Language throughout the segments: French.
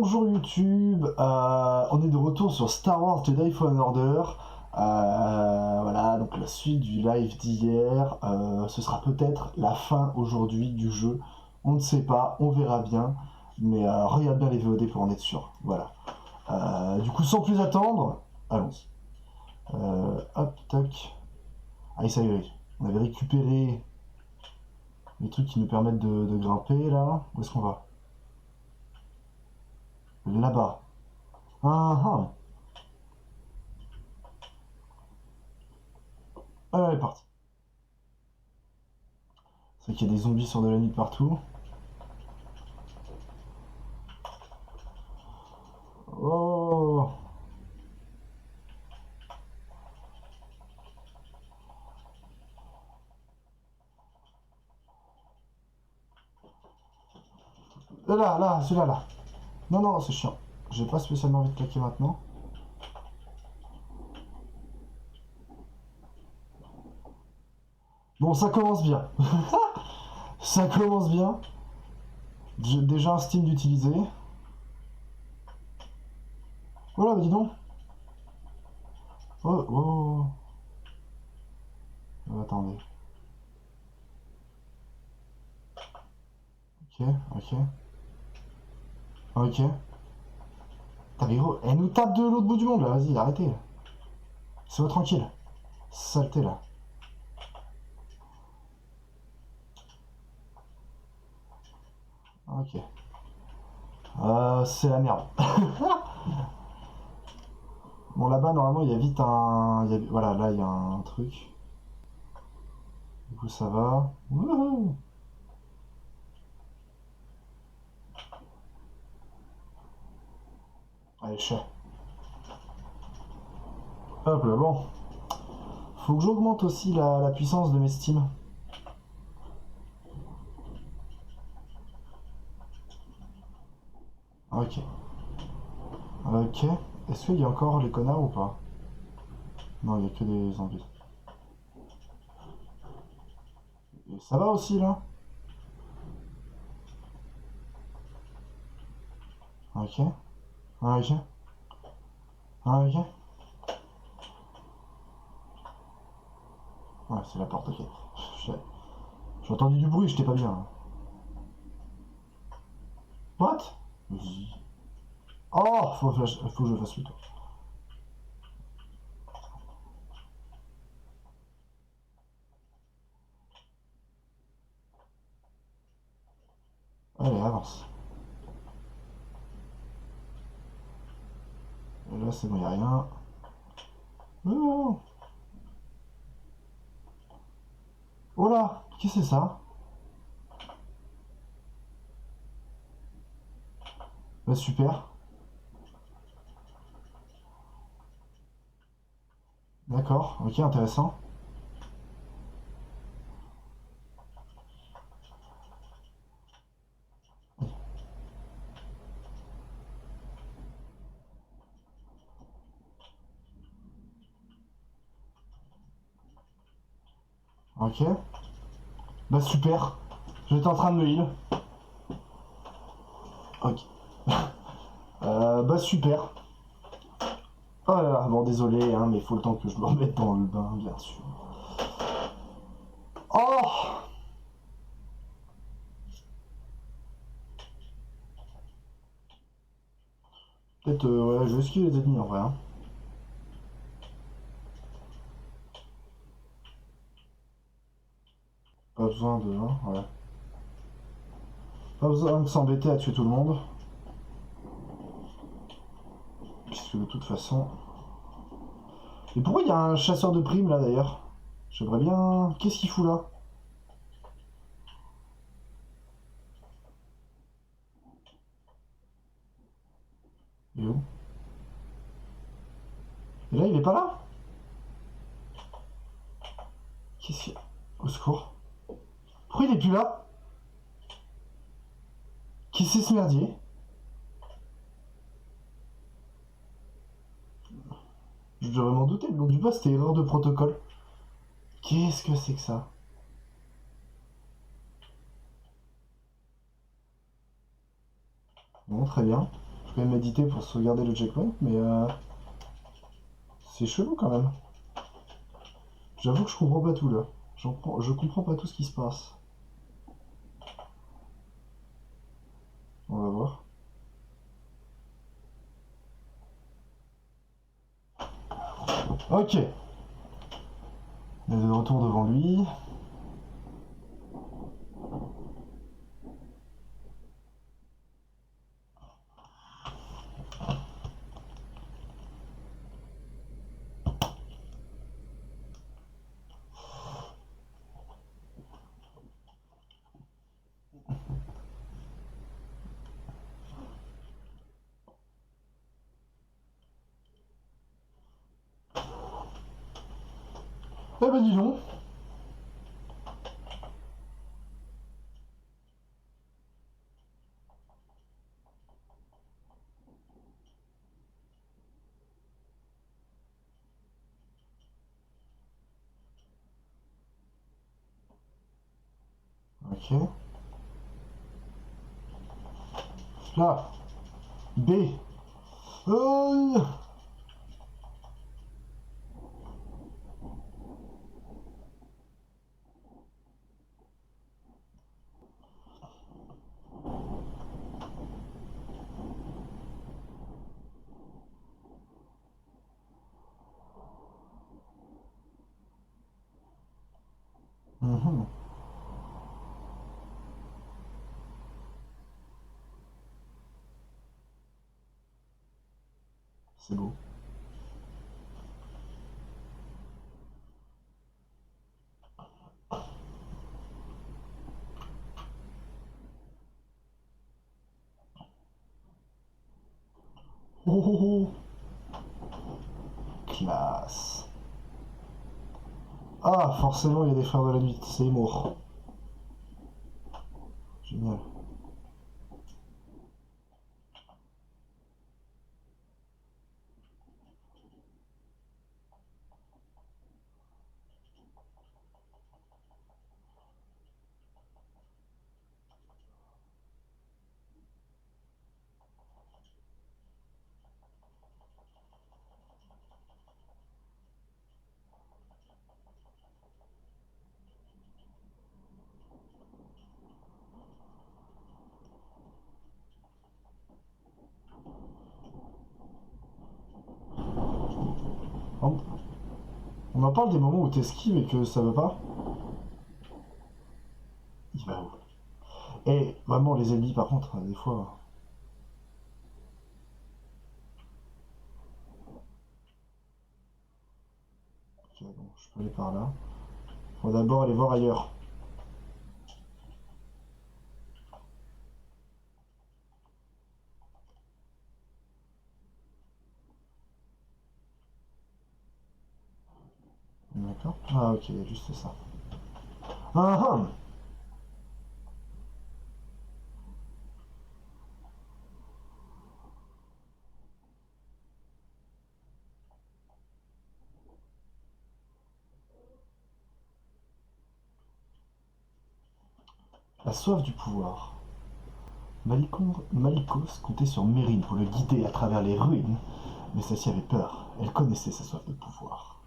Bonjour YouTube, on est de retour sur Star Wars Jedi Fallen Order. Voilà, donc la suite du live d'hier. Ce sera peut-être la fin aujourd'hui du jeu. On ne sait pas, on verra bien. Mais regarde bien les VOD pour en être sûr. Voilà. Du coup, sans plus attendre, allons-y. Hop, tac. Ah, ça y est, on avait récupéré les trucs qui nous permettent de grimper là. Où est-ce qu'on va? Là-bas. Ah ah. Allez, parti. C'est vrai qu'il y a des zombies sur de la nuit partout. Oh! Là, celui-là, là. Non, non, c'est chiant. J'ai pas spécialement envie de claquer maintenant. Bon, ça commence bien. Ça commence bien. J'ai déjà un Steam d'utiliser. Voilà, bah dis donc. Oh, oh. Oh, attendez. Ok, ok. Ok. T'as mais gros, elle nous tape de l'autre bout du monde là, vas-y, arrêtez. Sois tranquille. Saleté là. Ok. C'est la merde. Bon, là-bas, normalement, il y a vite un... Voilà, là, il y a un truc. Du coup, ça va. Wouhou. Allez, chat. Hop là, bon. Faut que j'augmente aussi la puissance de mes Steam. Ok. Ok. Est-ce qu'il y a encore les connards ou pas? Non, il y a que des zombies. Et ça va aussi, là? Ok. Ok. Ok. Ouais, c'est la porte, ok. J'ai entendu du bruit, j'étais pas bien. What? Oh, faut que je fasse le tour. Allez, avance. Et là, c'est bon, y a rien. Oh, oh là, qu'est-ce que c'est ça? Bah, super. D'accord, ok, intéressant. Ok. Bah, super. J'étais en train de me heal. Ok. Bah, super. Oh là là, bon, désolé, hein, mais il faut le temps que je me remette dans le bain, bien sûr. Oh! Peut-être, ouais, je vais esquiver les ennemis en vrai, hein. Pas besoin de. Hein, ouais. Pas besoin de s'embêter à tuer tout le monde. Puisque de toute façon. Et pourquoi il y a un chasseur de primes là d'ailleurs? J'aimerais bien. Qu'est-ce qu'il fout là? Il est où? Et là, il est pas là? Qu'est-ce qu'il y a? Au secours. Pourquoi il est plus là? Qui c'est ce merdier? Je devrais m'en douter, le nom du boss c'était erreur de protocole. Qu'est-ce que c'est que ça? Bon, très bien. quand même méditer pour se regarder le checkpoint, mais c'est chelou quand même. J'avoue que je comprends pas tout là. Je comprends pas tout ce qui se passe. On va voir. Ok. On est de retour devant lui. Eh ben dis donc. Ok. Là. B. Euh... Mhm. C'est beau. Oh, oh, oh. Classe. Ah, forcément, il y a des frères de la nuit. C'est mort. Génial. On, on en parle des moments où t'esquives et que ça veut pas. Il va où? Et vraiment, les ennemis, par contre, des fois. Ok, bon, je peux aller par là. Faut d'abord aller voir ailleurs. D'accord. Ah, ok, il y a juste ça. Ah ah. La soif du pouvoir. Malikos comptait sur Mérine pour le guider à travers les ruines, mais celle-ci avait peur. Elle connaissait sa soif de pouvoir.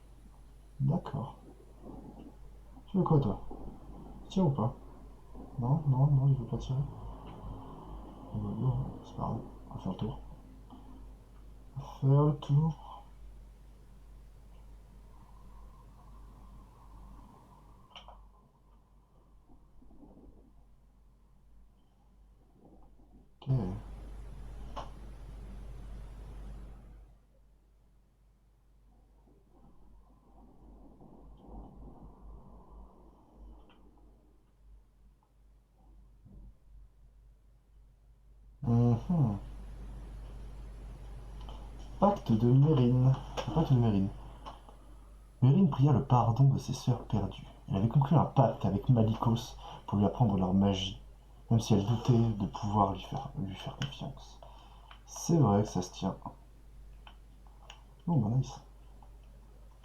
D'accord. Tu veux quoi, toi? Tire ou pas? Non, non, non, il veut pas tirer. On va voir, hein. C'est pas grave. On va faire le tour. On va faire le tour. Ok. Mhm. Pacte de Mérine. Pacte de Mérine. Mérine pria le pardon de ses sœurs perdues. Elle avait conclu un pacte avec Malikos pour lui apprendre leur magie, même si elle doutait de pouvoir lui faire confiance. C'est vrai que ça se tient. Oh, bah nice.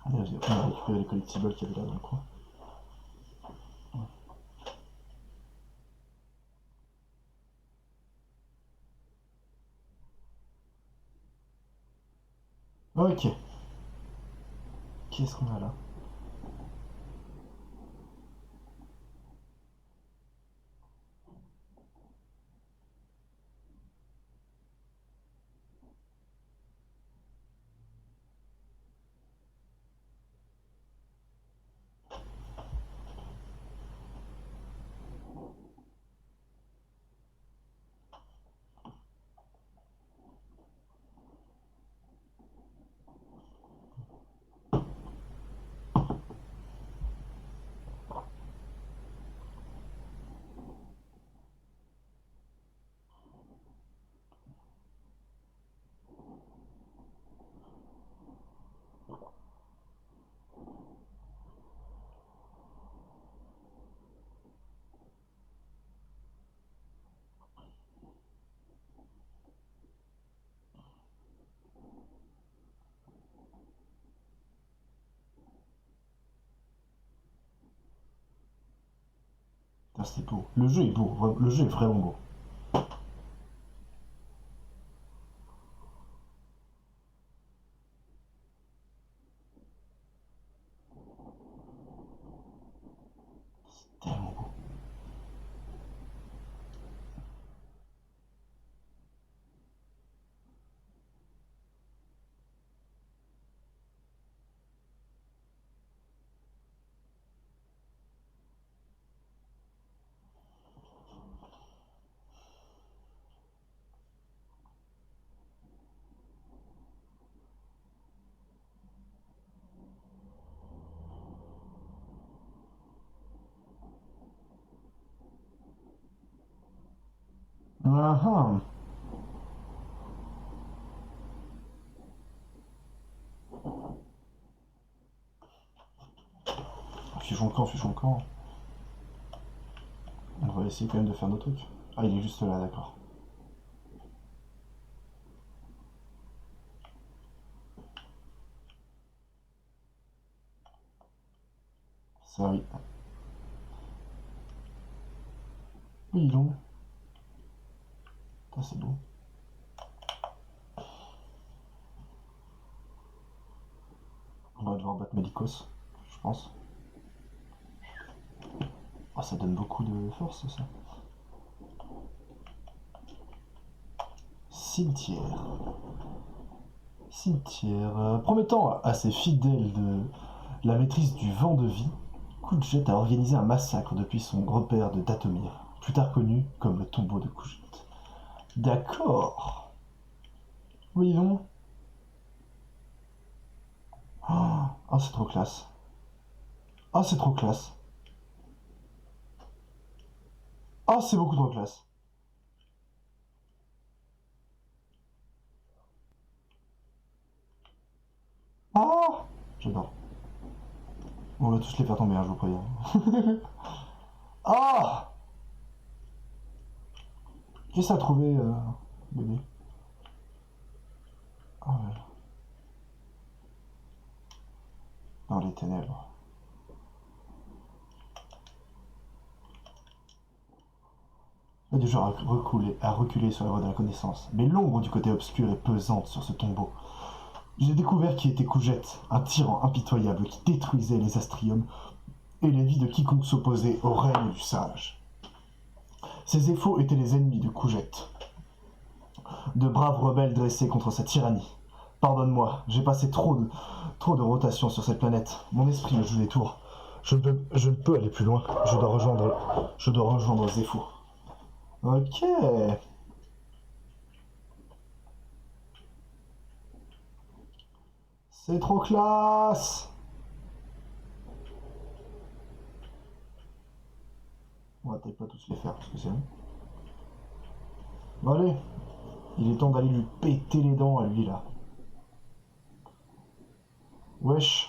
Allez, vas-y, on va récupérer les collectibles qu'il y avait là dans le coin. Ok. Qu'est-ce qu'on a là? Putain, c'est beau. Le jeu est beau. Le jeu est vraiment beau. C'est tellement beau. Ah ah. Fichons le camp, fichons le camp. On va essayer quand même de faire nos trucs. Ah, il est juste là, d'accord. Ça, oui. Oui, long. Ça, c'est beau. On va devoir battre Malikos, je pense. Ah, ça donne beaucoup de force, ça. Cimetière. Cimetière. Promettant à ses fidèles de la maîtrise du vent de vie, Kujet a organisé un massacre depuis son repère de Datomir, plus tard connu comme le tombeau de Kujet. D'accord. Oui, non. Ah, oh, c'est trop classe. Ah, c'est trop classe. Ah, c'est beaucoup trop classe. Ah, j'adore. On va tous les faire tomber, hein, je vous préviens. Ah, j'ai ça à trouver, bébé. Ah, ouais. Dans les ténèbres. Et du genre à reculer sur la voie de la connaissance. Mais l'ombre du côté obscur est pesante sur ce tombeau. J'ai découvert qui était Cougette, un tyran impitoyable qui détruisait les astriums et les vies de quiconque s'opposait au règne du sage. Ces effaux étaient les ennemis de Cougette, de braves rebelles dressés contre sa tyrannie. Pardonne-moi, j'ai passé trop de rotations sur cette planète. Mon esprit me joue des tours. Je ne peux aller plus loin. Je dois rejoindre Zepho. Ok. C'est trop classe. On va peut-être pas tous les faire parce que c'est long. Bon allez, il est temps d'aller lui péter les dents à lui là. Wesh.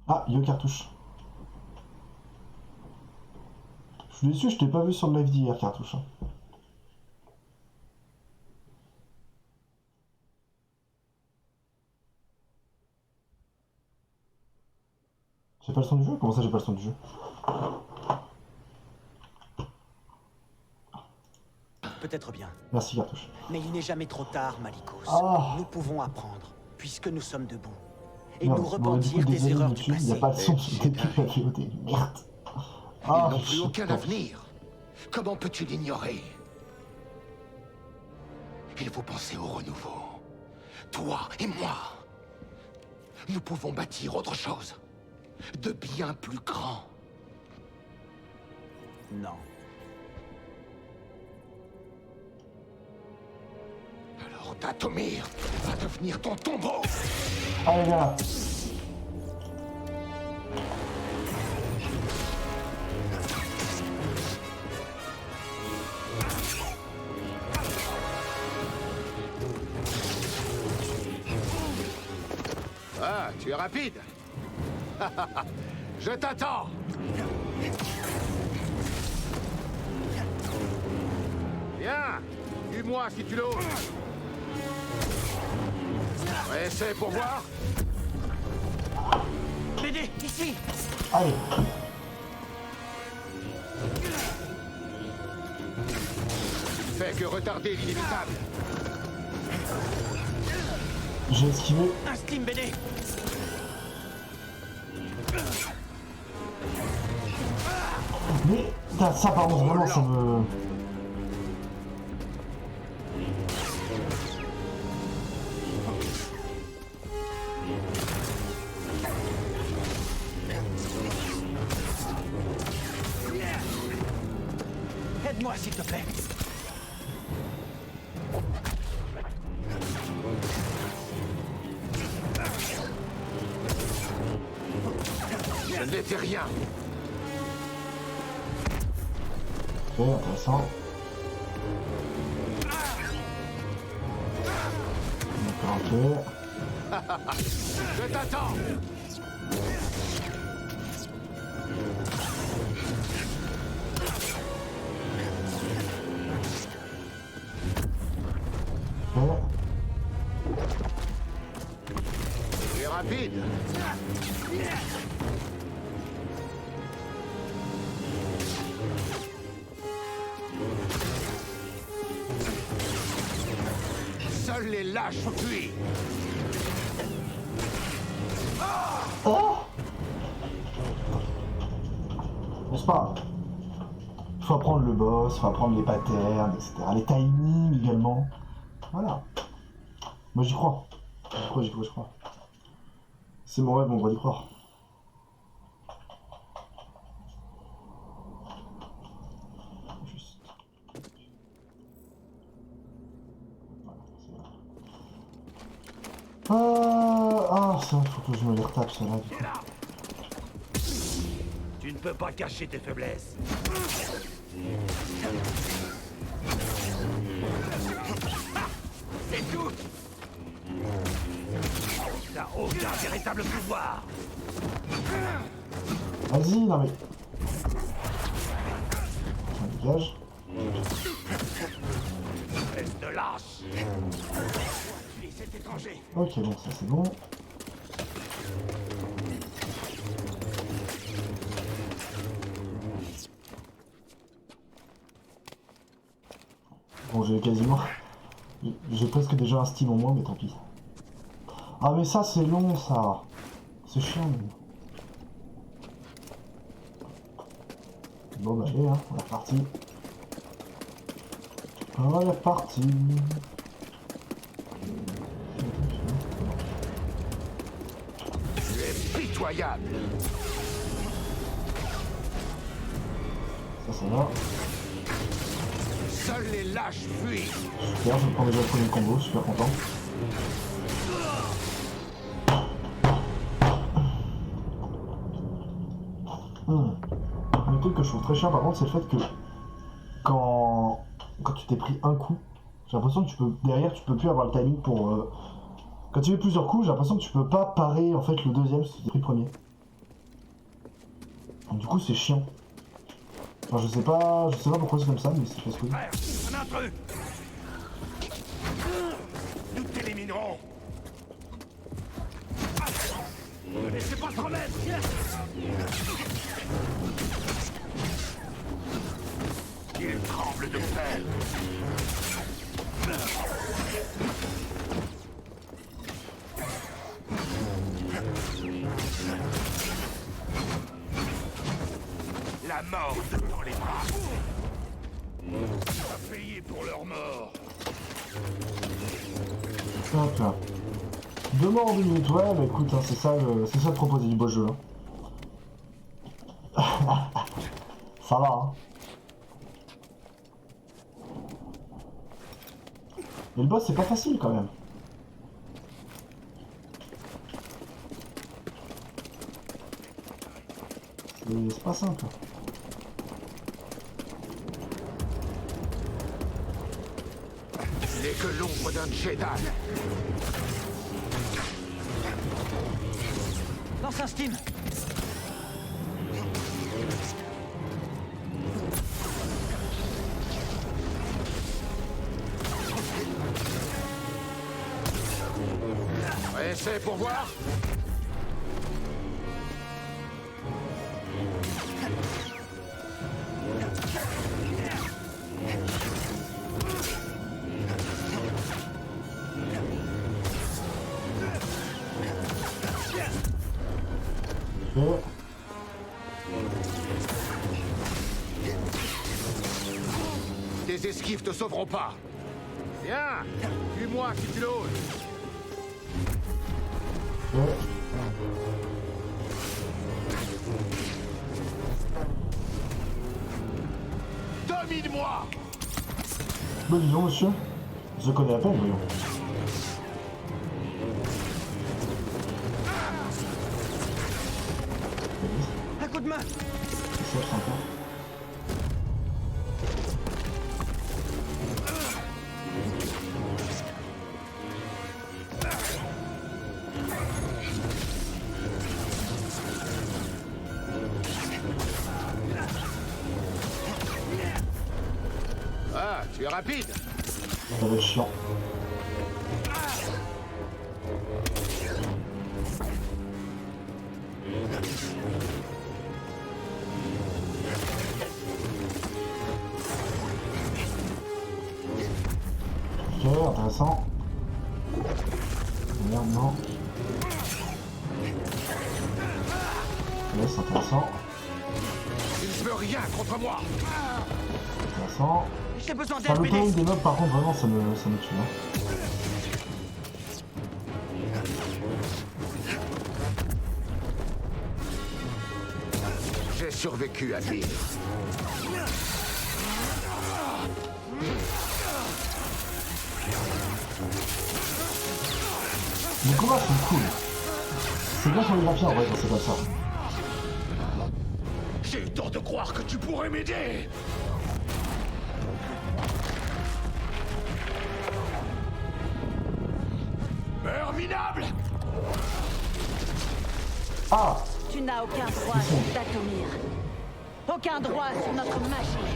Ah, Yo Cartouche. Je suis déçu, je t'ai pas vu sur le live d'hier, Cartouche. Hein. J'ai pas le son du jeu? Comment ça j'ai pas le son du jeu? Peut-être bien. Merci, Cartouche. Mais il n'est jamais trop tard, Malicos. Ah. Nous pouvons apprendre, puisque nous sommes debout. Et Merde, nous bon, du repentir coup, des désolé, erreurs du YouTube, il n'y a passé. pas de son depuis la VOD. Merde. Ah, Ils n'ont plus shit, aucun bon. avenir. Comment peux-tu l'ignorer? Il faut penser au renouveau. Toi et moi. Nous pouvons bâtir autre chose. De bien plus grand. Non. Alors Dathomir va devenir ton tombeau. Allez, viens là. Ah, tu es rapide. Je t'attends. Viens, tue-moi si tu l'oses. Essaie pour voir. BD, ici! Allez. Fais que retarder l'inévitable. J'ai esquivé. Un Slim BD! Mais, putain, ça par contre, vraiment, ça me... Aide-moi, s'il te plaît. Je n'étais rien. Ok, intéressant. D'accord, ok. Je t'attends. Ok. Tu es rapide. Seuls les lâches fuient. Oh! Mais c'est pas grave. Faut apprendre le boss, faut apprendre les patterns, etc. Les timings également. Voilà. Moi j'y crois. J'y crois. C'est mon rêve, on va y croire. Juste. Voilà, c'est bon. Ah, ça, faut que je me les retape, ça là. Du coup. Tu ne peux pas cacher tes faiblesses. C'est tout. T'as aucun véritable pouvoir. Vas-y, non mais. On dégage. Espèce de lâche. Puis cet étranger. Ok, bon, ça c'est bon. Bon, j'ai quasiment... J'ai presque déjà un Steam en moins, mais tant pis. Ah mais ça c'est long, ça. C'est chiant. Mais... Bon bah allez, hein, on est reparti. On est reparti. Tu es pitoyable. Ça va. Seuls les lâches fuient. Super, je prends déjà le premier combo, super content. Le truc que je trouve très chiant par contre, c'est le fait que quand tu t'es pris un coup, j'ai l'impression que derrière tu peux plus avoir le timing pour... Quand tu fais plusieurs coups, j'ai l'impression que tu peux pas parer en fait le deuxième si tu t'es pris le premier. Donc, du coup, c'est chiant. Enfin, je sais pas pourquoi c'est comme ça, mais c'est parce que... Frère, un intrus. Nous t'éliminerons. Ne laissez pas se remettre. Il tremble de peur. La mort te tend les bras. Tu vas payer pour leur mort. Hop là. 2 morts en 2 minutes, ouais, bah écoute, hein, c'est ça le proposé du beau jeu. Hein. Ça va, hein. Mais le boss, c'est pas facile quand même. C'est pas simple. n'est que l'ombre d'un Jedi. Lance un steam. Essaie pour voir. Et... Tes esquives te sauveront pas. Viens, tue-moi si tu l'oses. Domine-moi. Bah dis donc, monsieur. Je connais à peine, voyons. Un coup de main. C'est sympa. Ah, tu es rapide. Ça va être chiant. Ok, intéressant. Merde, non. Yes, intéressant. Il ne peut rien contre moi. Intéressant. J'ai besoin Enfin, d'aide, le timing Médée. des mobs, par contre, vraiment, ça me tue. Hein. J'ai survécu à pire. Les combats sont cool. C'est bien sur les graphiques en vrai quand c'est comme ça. J'ai eu tort de croire que tu pourrais m'aider. Meurs minable. Ah! Tu n'as aucun droit sur Dathomir. Aucun droit sur notre magie.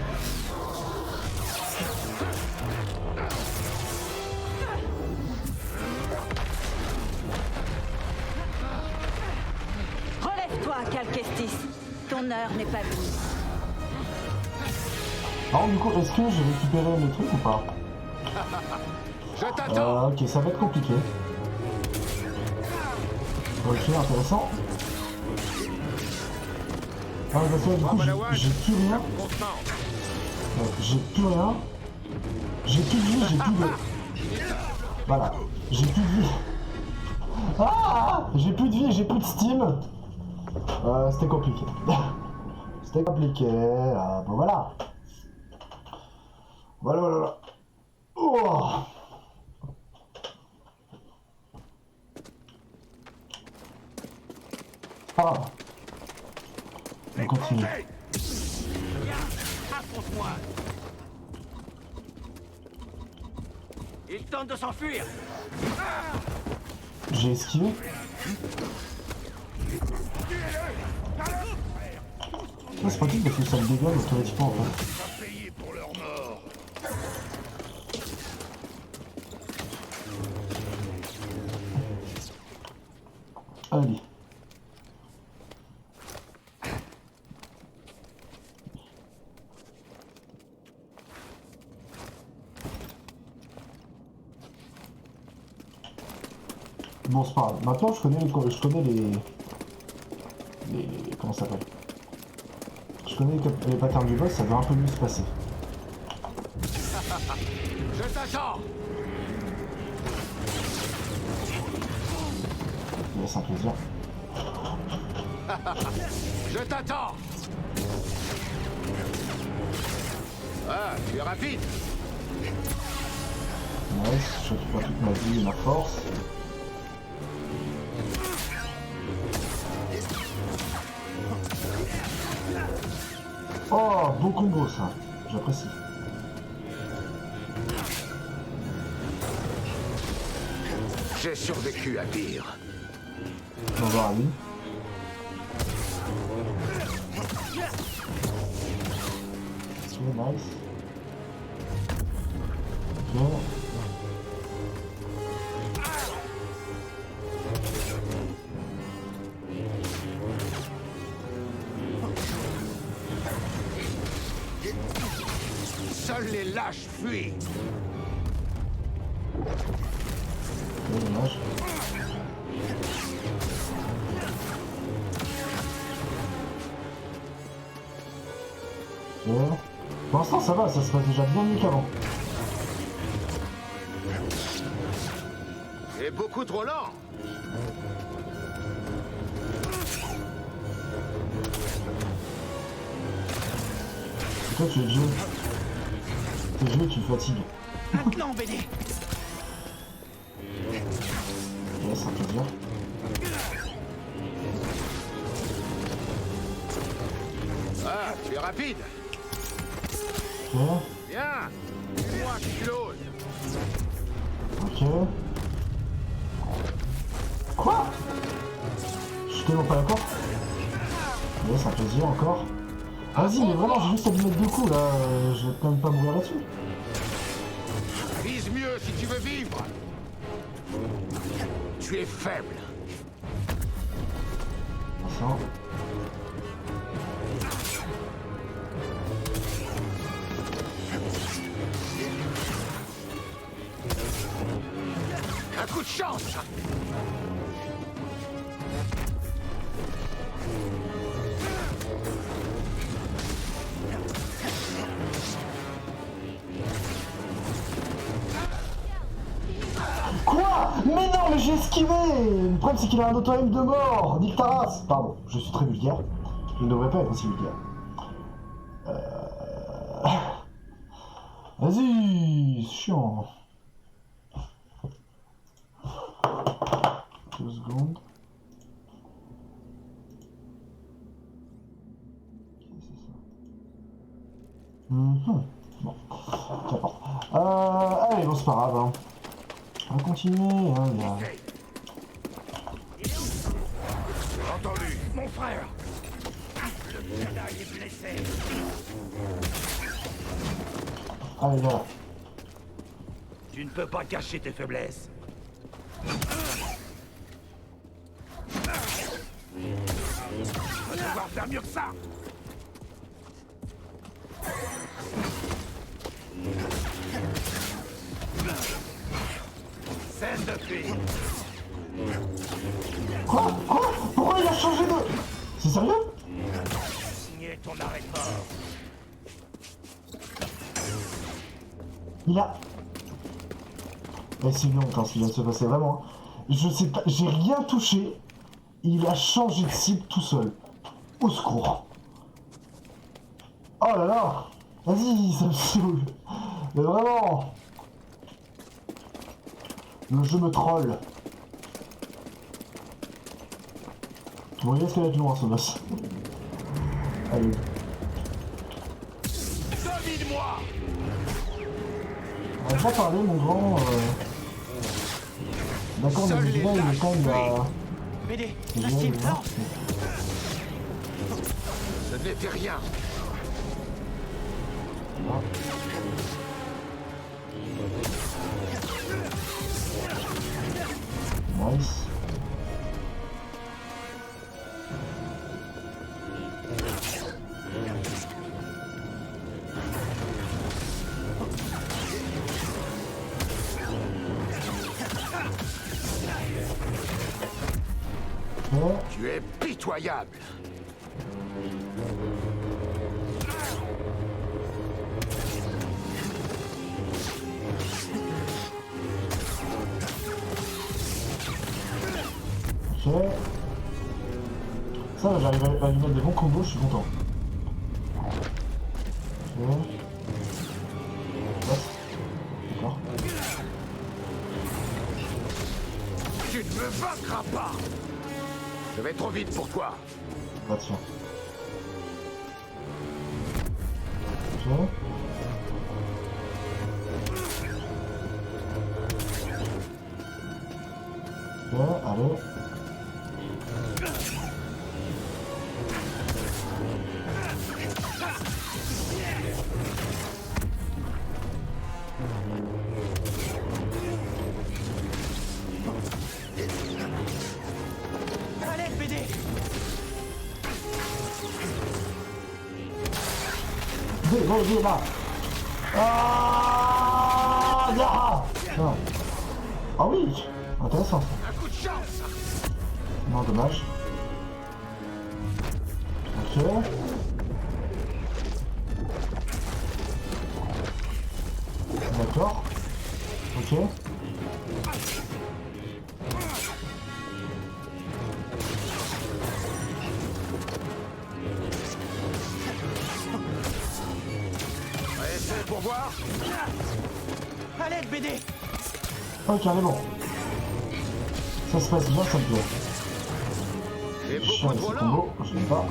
Relève-toi, Cal Kestis. Ton heure n'est pas venue. Alors du coup, est-ce que j'ai récupéré mes trucs ou pas? Je t'attends. Ok, ça va être compliqué. Ok, intéressant. Ah, parce que du coup, j'ai plus rien. J'ai plus rien. J'ai plus de vie, j'ai plus de... Voilà. J'ai plus de vie. Ah! J'ai plus de vie, j'ai plus de steam. C'était compliqué. C'était compliqué. Bon voilà. Voilà. Oh! Ah! On continue. Affronte-moi. Il tente de s'enfuir. J'ai esquivé. Non, c'est pratique parce que ça me dégage automatiquement en fait. Va payer pour leur mort. Allez. Bon, c'est pas grave. Maintenant, je connais les comment ça s'appelle? Je connais les patterns du boss, ça doit un peu mieux se passer. Je t'attends. C'est un plaisir. Je t'attends. Ah, tu es rapide. Nice, je récupère toute ma vie et ma force. Oh, beau combo ça, j'apprécie. J'ai survécu à pire. On va voir lui. Ok, nice. Ok. Seuls les lâches fuient. Ok, dommage. Ok. Pour l'instant ça va, ça se passe déjà bien mieux qu'avant. Et beaucoup trop lent. Et toi tu es vieux. T'es vieux, tu fatigues. Maintenant, BD. Ouais, c'est un plaisir. Ah, tu es rapide. Ok. Bien. Dis-moi qui l'ose. Ok. Quoi? Je suis tellement pas d'accord. Ouais, c'est un plaisir encore. Vas-y, mais vraiment, j'ai juste à lui mettre deux coups là. Je vais quand même pas mourir là-dessus. Vise mieux si tu veux vivre. Tu es faible. Vincent. Un coup de chance. Quoi? Mais non, mais j'ai esquivé! Le problème, c'est qu'il a un auto-aim de mort! Nique ta race! Pardon, je suis très vulgaire. Je ne devrais pas être aussi vulgaire. Vas-y, c'est chiant. 2 secondes. Qu'est-ce que c'est ça? Bon, qu'importe. Allez, bon, c'est pas grave. Hein. On va continuer. Hein, il y a... Entendu. Mon frère. Le Jedi est blessé. Allez, là. Tu ne peux pas cacher tes faiblesses. On va devoir faire mieux que ça. Scène de fuite. Quoi? Pourquoi il a changé de... C'est sérieux? Signer ton arrêt de mort. Il a... c'est une honte hein, ce qui vient de se passer, vraiment. Je sais pas, j'ai rien touché. Il a changé de cible tout seul. Au secours. Oh là là. Vas-y, ça me saoule. Mais vraiment. Le jeu me troll. Bon, il risque d'être loin ce boss. Allez. Domine-moi. On va pas parler, mon grand. D'accord, mais Seuls les là, il est lâches quand même BD, la cible lance. Ce n'était rien. Ah. Nice. Ouais. Tu es pitoyable. Ok. Ça, j'arrive à lui mettre des bons combos, je suis content. Ok. Hop. D'accord. Tu ne me vaincras pas. Je vais trop vite pour toi. Bah tiens. Ok. Ok, allez. Allez, BD. Viens là. Ah, ah, ah oui, intéressant. Un coup de chance. Non, dommage. Ok. D'accord. Ok. Ouais, c'est pour voir. Allez, BD. Ok, on est bon. Ça se passe bien, ça me plaît. J'ai Chien beaucoup et trop ses lent. combos, je l'aime pas.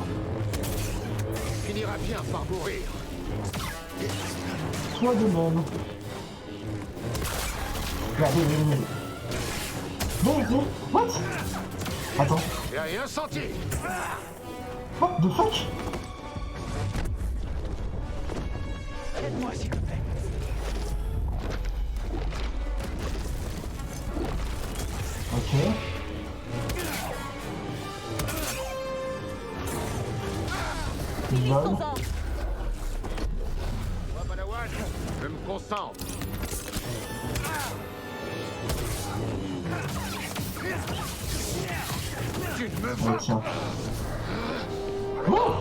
Tu finiras bien par mourir. Toi de même. Là, viens. What? Attends. J'ai rien senti. What the fuck? Aide-moi, s'il te plaît. Ok. Une balle. Prends-en. Moi, Padawan, je me concentre. Tu ne me Ouais, vois tiens. Oh!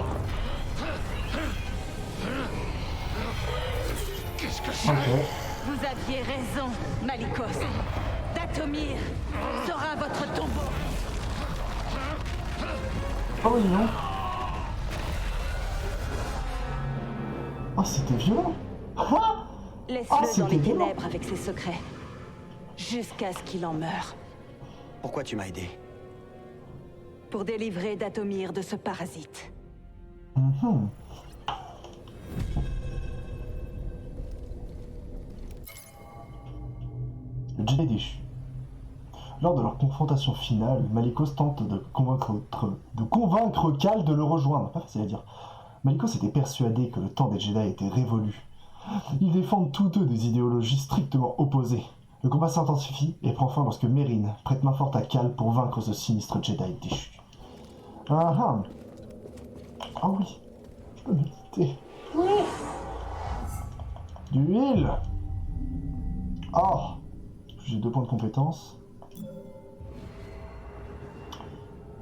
Qu'est-ce que c'est? Ok. Vous aviez raison, Malikos. Datomir sera votre tombeau. Oh oui, non. Oh, c'était violent. Ah! Laisse-le Ah, dans c'était les violent. ténèbres avec ses secrets. Jusqu'à ce qu'il en meure. Pourquoi tu m'as aidé? Pour délivrer Datomir de ce parasite. Mhm. Le Jedi déchu. Lors de leur confrontation finale, Malikos tente de convaincre Cal de le rejoindre. Pas facile à dire. Malikos était persuadé que le temps des Jedi était révolu. Ils défendent tous deux des idéologies strictement opposées. Le combat s'intensifie et prend fin lorsque Meryn prête main forte à Cal pour vaincre ce sinistre Jedi déchu. Ah ah. Ah oui, je peux méditer. Oui. Du heal. Oh. J'ai 2 points de compétence.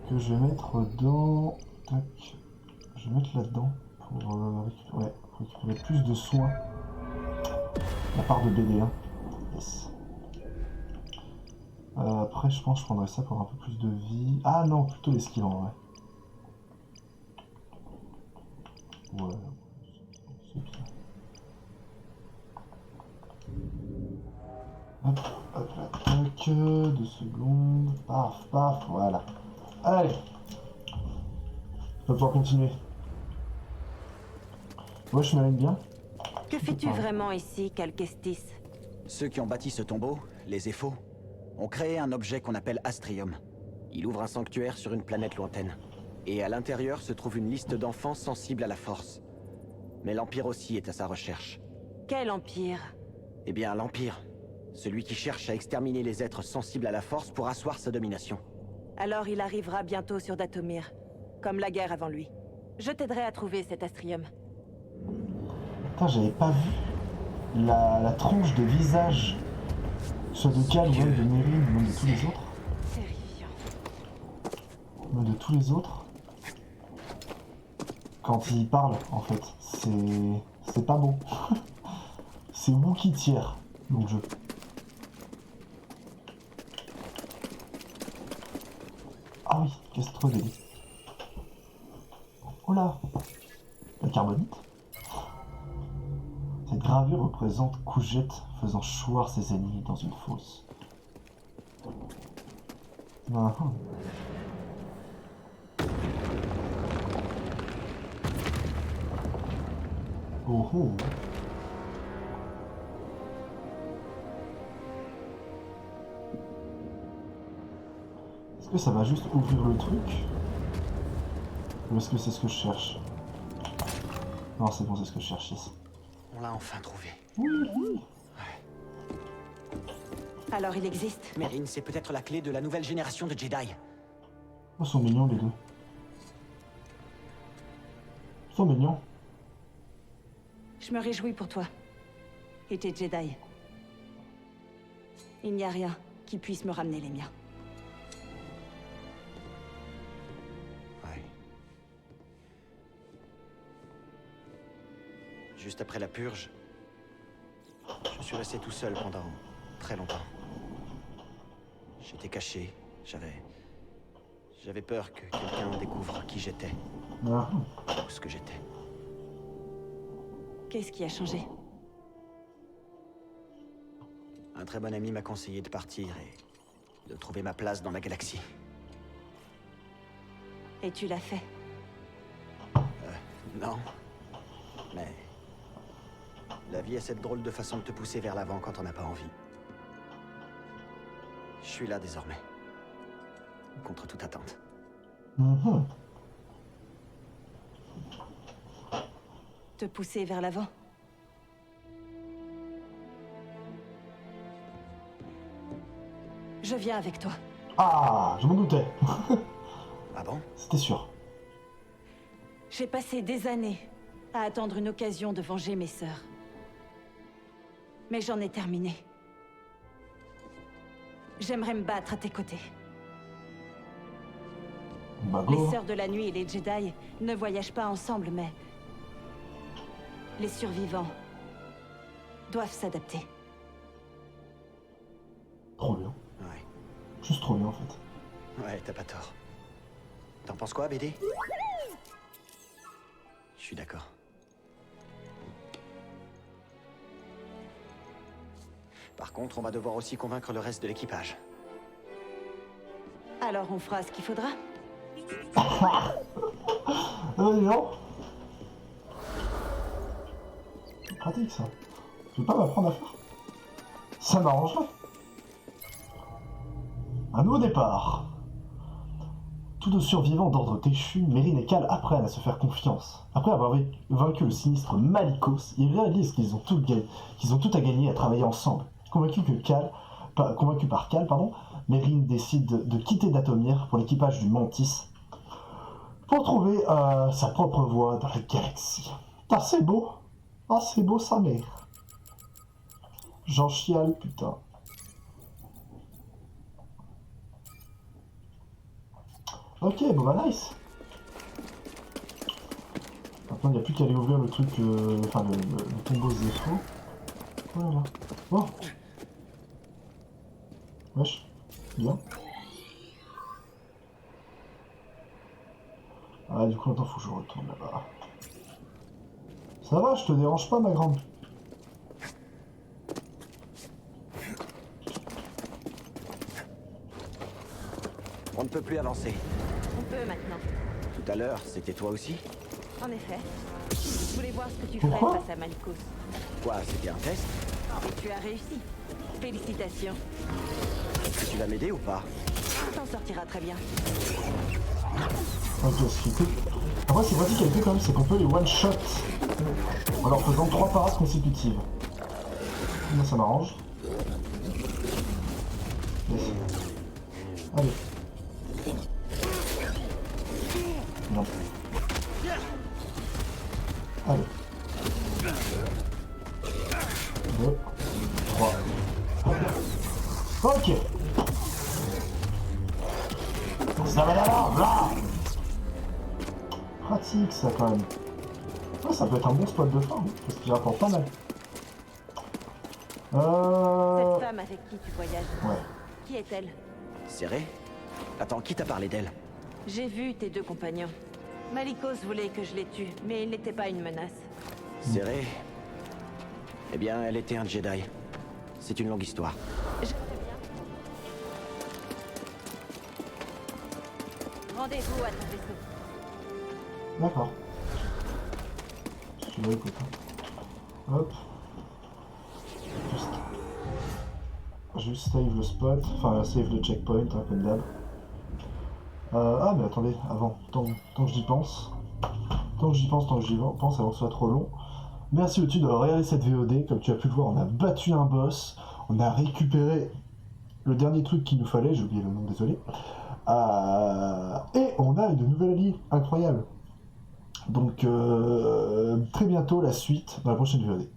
Que je vais mettre dans... Tac. Je vais mettre là-dedans pour récupérer plus de soins. La part de BD1. Yes. Après, je pense que je prendrais ça pour un peu plus de vie. Ah non, plutôt l'esquive en vrai. Ouais, c'est bien. Hop là, tac, 2 secondes. Paf, paf, voilà. Allez. On va pouvoir continuer. Ouais, je m'aligne bien. Que fais-tu vraiment ici, Calquestis? Ceux qui ont bâti ce tombeau, les Ephos, ont créé un objet qu'on appelle Astrium. Il ouvre un sanctuaire sur une planète lointaine. Et à l'intérieur se trouve une liste d'enfants sensibles à la force. Mais l'Empire aussi est à sa recherche. Quel empire? Eh bien, l'Empire. Celui qui cherche à exterminer les êtres sensibles à la force pour asseoir sa domination. Alors il arrivera bientôt sur Dathomir, comme la guerre avant lui. Je t'aiderai à trouver cet astrium. Putain, j'avais pas vu la tronche de visage, soit de Cal ou même de Mérine, ou même de tous les autres. Terrifiant. Même de tous les autres. Quand il parle, en fait, c'est pas bon. C'est Wookie tiers, dans le jeu. Ah oui, qu'est-ce que tu dis? Oh là, la carbonite. Cette gravure représente Cougette faisant choir ses ennemis dans une fosse. Ah, ah. Oh oh. Est-ce que ça va juste ouvrir le truc? Ou est-ce que c'est ce que je cherche? Non, c'est bon, c'est ce que je cherche ici. On l'a enfin trouvé. Oui, oui. Alors il existe? Mérine, c'est peut-être la clé de la nouvelle génération de Jedi. Oh, ils sont mignons les deux. Ils sont mignons. Je me réjouis pour toi. Et tes Jedi. Il n'y a rien qui puisse me ramener les miens. Ouais. Juste après la purge, je suis resté tout seul pendant très longtemps. J'étais caché, j'avais peur que quelqu'un découvre qui j'étais, Ah. ou ce que j'étais. Qu'est-ce qui a changé? Un très bon ami m'a conseillé de partir et de trouver ma place dans la galaxie. Et tu l'as fait? Non, mais la vie a cette drôle de façon de te pousser vers l'avant quand on n'a pas envie. Je suis là désormais, contre toute attente. Mhm. Te pousser vers l'avant? Je viens avec toi. Ah, je m'en doutais. Ah bon? C'était sûr. J'ai passé des années à attendre une occasion de venger mes sœurs. Mais j'en ai terminé. J'aimerais me battre à tes côtés. Bah Les go. sœurs de la nuit et les Jedi ne voyagent pas ensemble, mais les survivants doivent s'adapter. Trop bien. Ouais, Juste trop bien en fait. ouais, t'as pas tort. T'en penses quoi, BD? Je suis d'accord. Par contre, on va devoir aussi convaincre le reste de l'équipage. Alors on fera ce qu'il faudra. Ah non. C'est pratique ça. Tu veux pas m'apprendre à faire? Ça m'arrangerait. Un nouveau départ. Tous nos survivants d'ordre déchu, Mérine et Cal apprennent à se faire confiance. Après avoir vaincu le sinistre Malicos, ils réalisent qu'ils ont tout à gagner à travailler ensemble. Convaincu par Cal, Mérine décide de quitter Dathomir pour l'équipage du Mantis pour trouver sa propre voie dans la galaxie. Ah, c'est beau. Ah, c'est beau sa mère. J'en chiale, putain. Ok, bon bah nice. Maintenant, il n'y a plus qu'à aller ouvrir le truc, enfin le tombeau Zepho. Voilà. Oh. Wesh. Bien. Ah, du coup, attends, faut que je retourne là-bas. Ça va, je te dérange pas, ma grande? On ne peut plus avancer. On peut maintenant. Tout à l'heure, c'était toi aussi? En effet. Je voulais voir ce que tu ferais Pourquoi face à Malicos. Quoi, c'était un test? Et tu as réussi. Félicitations. Est-ce que tu vas m'aider ou pas? Tu t'en sortiras très bien. Ok, ce qui est cool. Après, c'est pratique avec eux quand même, c'est qu'on peut les one-shot en leur faisant 3 parades consécutives. Moi, ça m'arrange. Yes. Allez. Non. Allez. 2, 3. Ok. Ça va là, là. Pratique ça quand même. Ouais, ça peut être un bon spot de fin, hein, parce qu'il rapporte pas mal. Cette femme avec qui tu voyages, Ouais. qui est-elle? Serré? Attends, qui t'a parlé d'elle? J'ai vu tes 2 compagnons. Malikos voulait que je les tue, mais il n'était pas une menace. Serré? Eh bien, elle était un Jedi. C'est une longue histoire. Je sais bien. Rendez-vous à ton vaisseau. D'accord. Tu veux écoute. Hop. Juste save le spot, enfin save le checkpoint, hein, comme d'hab. Ah mais attendez, avant, tant que j'y pense, tant que j'y pense avant que ce soit trop long. Merci au-dessus d'avoir regardé cette VOD, comme tu as pu le voir, on a battu un boss, on a récupéré le dernier truc qu'il nous fallait, j'ai oublié le nom, désolé. Et on a une nouvelle alliée, incroyable. Donc très bientôt la suite dans la prochaine VOD.